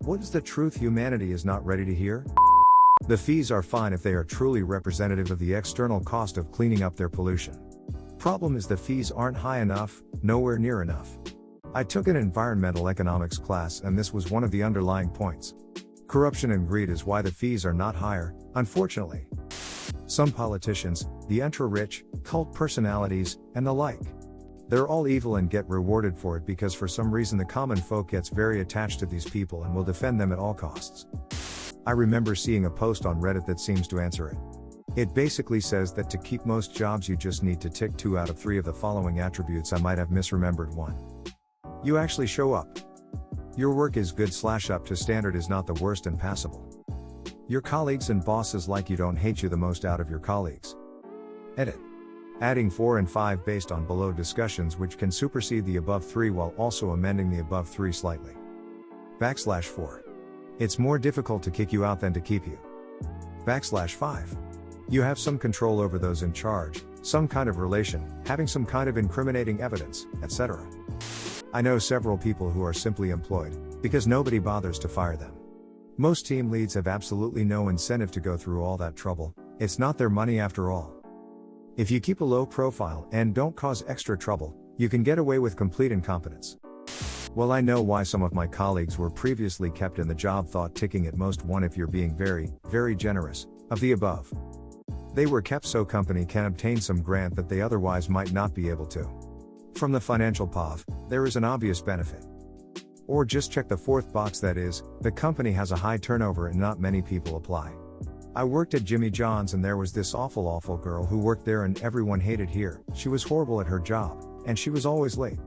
What is the truth humanity is not ready to hear? The fees are fine if they are truly representative of the external cost of cleaning up their pollution. Problem is the fees aren't high enough, nowhere near enough. I took an environmental economics class and this was one of the underlying points. Corruption and greed is why the fees are not higher, unfortunately. Some politicians, the ultra-rich, cult personalities, and the like. They're all evil and get rewarded for it because for some reason the common folk gets very attached to these people and will defend them at all costs. I remember seeing a post on Reddit that seems to answer it. It basically says that to keep most jobs you just need to tick 2 out of 3 of the following attributes. I might have misremembered one. You actually show up. Your work is good / up to standard is not the worst and passable. Your colleagues and bosses like you, don't hate you the most out of your colleagues. Edit. Adding 4 and 5 based on below discussions which can supersede the above 3 while also amending the above 3 slightly. \4. It's more difficult to kick you out than to keep you. \5. You have some control over those in charge, some kind of relation, having some kind of incriminating evidence, etc. I know several people who are simply employed, because nobody bothers to fire them. Most team leads have absolutely no incentive to go through all that trouble, it's not their money after all. If you keep a low profile and don't cause extra trouble, you can get away with complete incompetence. Well, I know why some of my colleagues were previously kept in the job, thought ticking at most 1 if you're being very, very generous, of the above. They were kept so company can obtain some grant that they otherwise might not be able to. From the financial POV, there is an obvious benefit. Or just check the 4th box, that is, the company has a high turnover and not many people apply. I worked at Jimmy John's and there was this awful girl who worked there and everyone hated her. She was horrible at her job, and she was always late.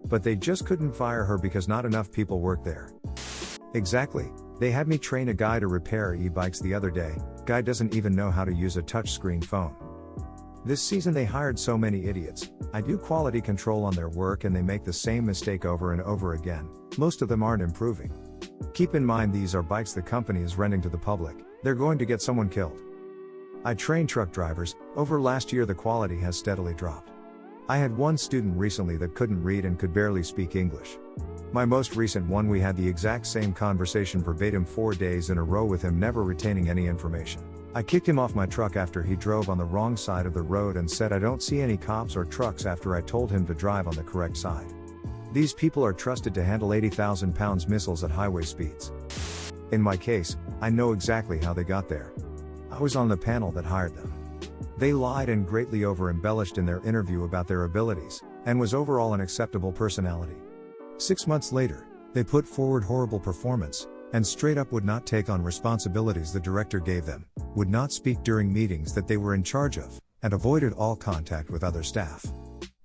But they just couldn't fire her because not enough people worked there. Exactly, they had me train a guy to repair e-bikes the other day, guy doesn't even know how to use a touchscreen phone. This season they hired so many idiots. I do quality control on their work and they make the same mistake over and over again, most of them aren't improving. Keep in mind these are bikes the company is renting to the public, they're going to get someone killed. I train truck drivers, over last year the quality has steadily dropped. I had one student recently that couldn't read and could barely speak English. My most recent one, we had the exact same conversation verbatim 4 days in a row with him never retaining any information. I kicked him off my truck after he drove on the wrong side of the road and said I don't see any cops or trucks after I told him to drive on the correct side. These people are trusted to handle 80,000 pounds missiles at highway speeds. In my case, I know exactly how they got there. I was on the panel that hired them. They lied and greatly over-embellished in their interview about their abilities, and was overall an acceptable personality. 6 months later, they put forward horrible performance, and straight up would not take on responsibilities the director gave them, would not speak during meetings that they were in charge of, and avoided all contact with other staff.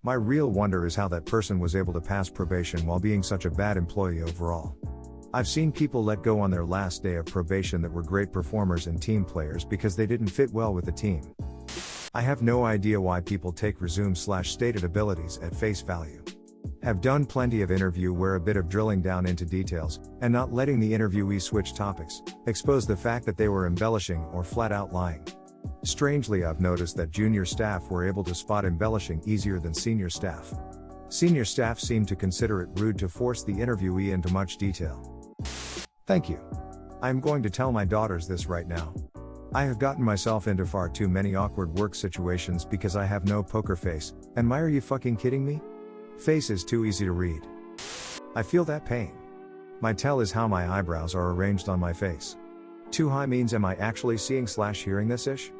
My real wonder is how that person was able to pass probation while being such a bad employee overall. I've seen people let go on their last day of probation that were great performers and team players because they didn't fit well with the team. I have no idea why people take resume/stated abilities at face value. Have done plenty of interview where a bit of drilling down into details, and not letting the interviewee switch topics, expose the fact that they were embellishing or flat out lying. Strangely, I've noticed that junior staff were able to spot embellishing easier than senior staff. Senior staff seem to consider it rude to force the interviewee into much detail. Thank you. I'm going to tell my daughters this right now. I have gotten myself into far too many awkward work situations because I have no poker face, and are you fucking kidding me? Face is too easy to read. I feel that pain. My tell is how my eyebrows are arranged on my face. Too high means am I actually seeing/hearing this ish?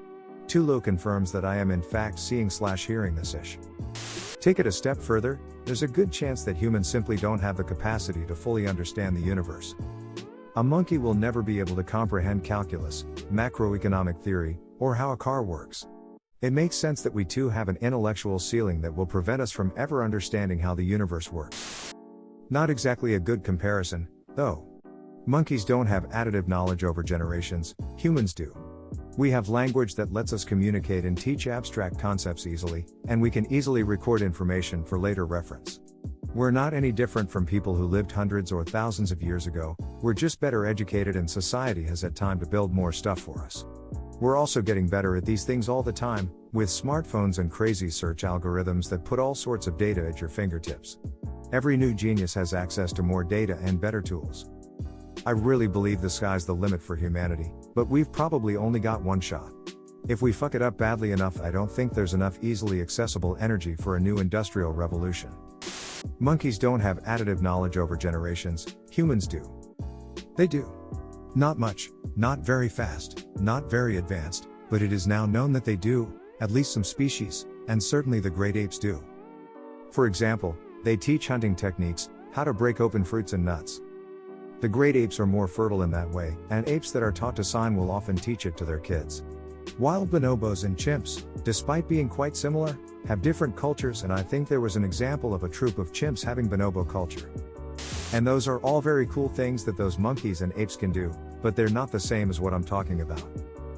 Too low confirms that I am in fact seeing/hearing this ish. Take it a step further, there's a good chance that humans simply don't have the capacity to fully understand the universe. A monkey will never be able to comprehend calculus, macroeconomic theory, or how a car works. It makes sense that we too have an intellectual ceiling that will prevent us from ever understanding how the universe works. Not exactly a good comparison, though. Monkeys don't have additive knowledge over generations, humans do. We have language that lets us communicate and teach abstract concepts easily, and we can easily record information for later reference. We're not any different from people who lived hundreds or thousands of years ago, we're just better educated and society has had time to build more stuff for us. We're also getting better at these things all the time, with smartphones and crazy search algorithms that put all sorts of data at your fingertips. Every new genius has access to more data and better tools. I really believe the sky's the limit for humanity, but we've probably only got one shot. If we fuck it up badly enough, I don't think there's enough easily accessible energy for a new industrial revolution. Monkeys don't have additive knowledge over generations, humans do. They do. Not much, not very fast, not very advanced, but it is now known that they do, at least some species, and certainly the great apes do. For example, they teach hunting techniques, how to break open fruits and nuts. The great apes are more fertile in that way, and apes that are taught to sign will often teach it to their kids. Wild bonobos and chimps, despite being quite similar, have different cultures, and I think there was an example of a troop of chimps having bonobo culture. And those are all very cool things that those monkeys and apes can do, but they're not the same as what I'm talking about.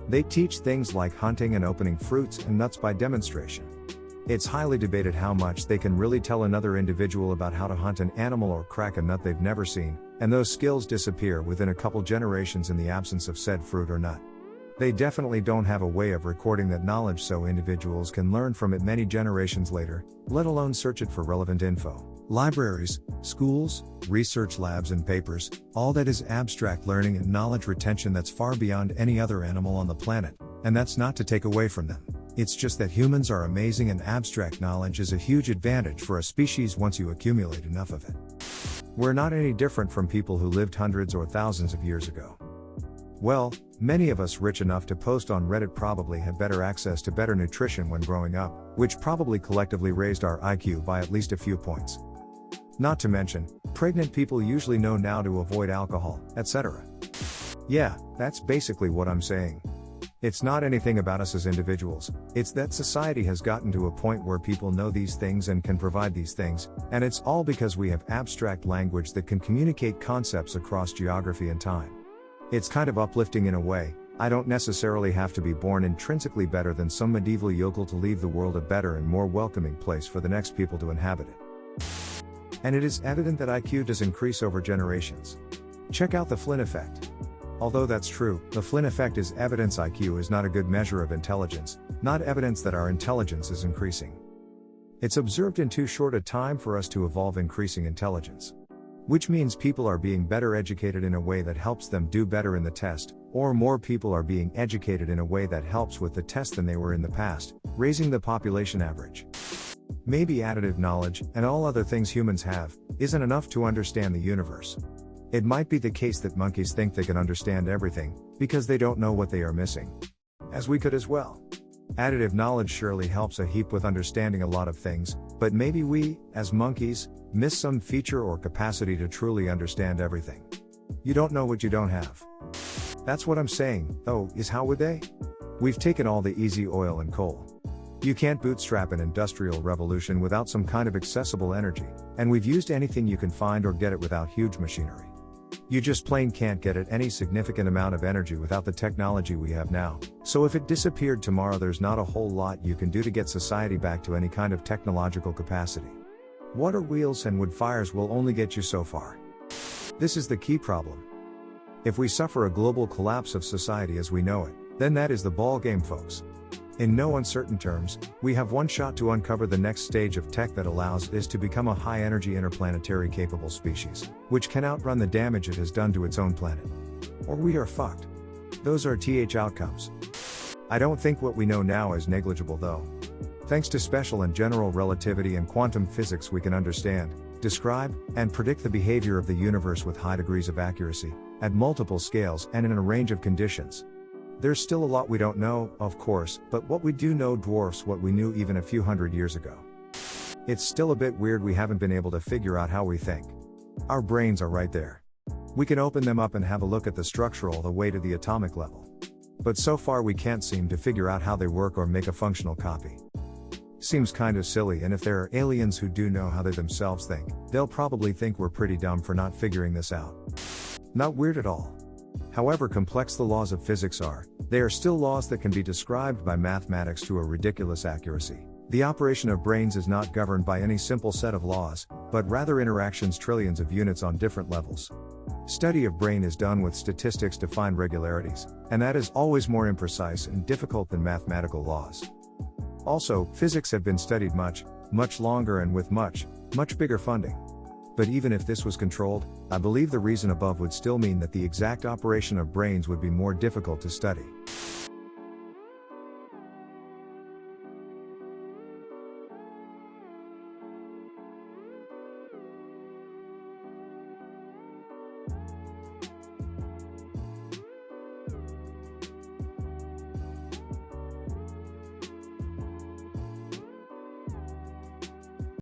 They teach things like hunting and opening fruits and nuts by demonstration. It's highly debated how much they can really tell another individual about how to hunt an animal or crack a nut they've never seen, and those skills disappear within a couple generations in the absence of said fruit or nut. They definitely don't have a way of recording that knowledge so individuals can learn from it many generations later, let alone search it for relevant info. Libraries, schools, research labs and papers, all that is abstract learning and knowledge retention that's far beyond any other animal on the planet, and that's not to take away from them. It's just that humans are amazing and abstract knowledge is a huge advantage for a species once you accumulate enough of it. We're not any different from people who lived hundreds or thousands of years ago. Well, many of us rich enough to post on Reddit probably had better access to better nutrition when growing up, which probably collectively raised our IQ by at least a few points. Not to mention, pregnant people usually know now to avoid alcohol, etc. Yeah, that's basically what I'm saying. It's not anything about us as individuals, it's that society has gotten to a point where people know these things and can provide these things, and it's all because we have abstract language that can communicate concepts across geography and time. It's kind of uplifting in a way. I don't necessarily have to be born intrinsically better than some medieval yokel to leave the world a better and more welcoming place for the next people to inhabit it. And it is evident that IQ does increase over generations. Check out the Flynn effect. Although that's true, the Flynn effect is evidence IQ is not a good measure of intelligence, not evidence that our intelligence is increasing. It's observed in too short a time for us to evolve increasing intelligence. Which means people are being better educated in a way that helps them do better in the test, or more people are being educated in a way that helps with the test than they were in the past, raising the population average. Maybe additive knowledge, and all other things humans have, isn't enough to understand the universe. It might be the case that monkeys think they can understand everything, because they don't know what they are missing. As we could as well. Additive knowledge surely helps a heap with understanding a lot of things, but maybe we, as monkeys, miss some feature or capacity to truly understand everything. You don't know what you don't have. That's what I'm saying, though, is how would they? We've taken all the easy oil and coal. You can't bootstrap an industrial revolution without some kind of accessible energy, and we've used anything you can find or get it without huge machinery. You just plain can't get at any significant amount of energy without the technology we have now, so if it disappeared tomorrow there's not a whole lot you can do to get society back to any kind of technological capacity. Water wheels and wood fires will only get you so far. This is the key problem. If we suffer a global collapse of society as we know it, then that is the ball game, folks. In no uncertain terms, we have one shot to uncover the next stage of tech that allows us to become a high-energy interplanetary capable species, which can outrun the damage it has done to its own planet. Or we are fucked. Those are outcomes. I don't think what we know now is negligible though. Thanks to special and general relativity and quantum physics we can understand, describe, and predict the behavior of the universe with high degrees of accuracy, at multiple scales and in a range of conditions. There's still a lot we don't know, of course, but what we do know dwarfs what we knew even a few hundred years ago. It's still a bit weird we haven't been able to figure out how we think. Our brains are right there. We can open them up and have a look at the structure all the way to the atomic level. But so far we can't seem to figure out how they work or make a functional copy. Seems kinda silly, and if there are aliens who do know how they themselves think, they'll probably think we're pretty dumb for not figuring this out. Not weird at all. However complex the laws of physics are, they are still laws that can be described by mathematics to a ridiculous accuracy. The operation of brains is not governed by any simple set of laws, but rather interactions trillions of units on different levels. Study of brain is done with statistics to find regularities, and that is always more imprecise and difficult than mathematical laws. Also, physics have been studied much longer and with much bigger funding. But even if this was controlled, I believe the reason above would still mean that the exact operation of brains would be more difficult to study.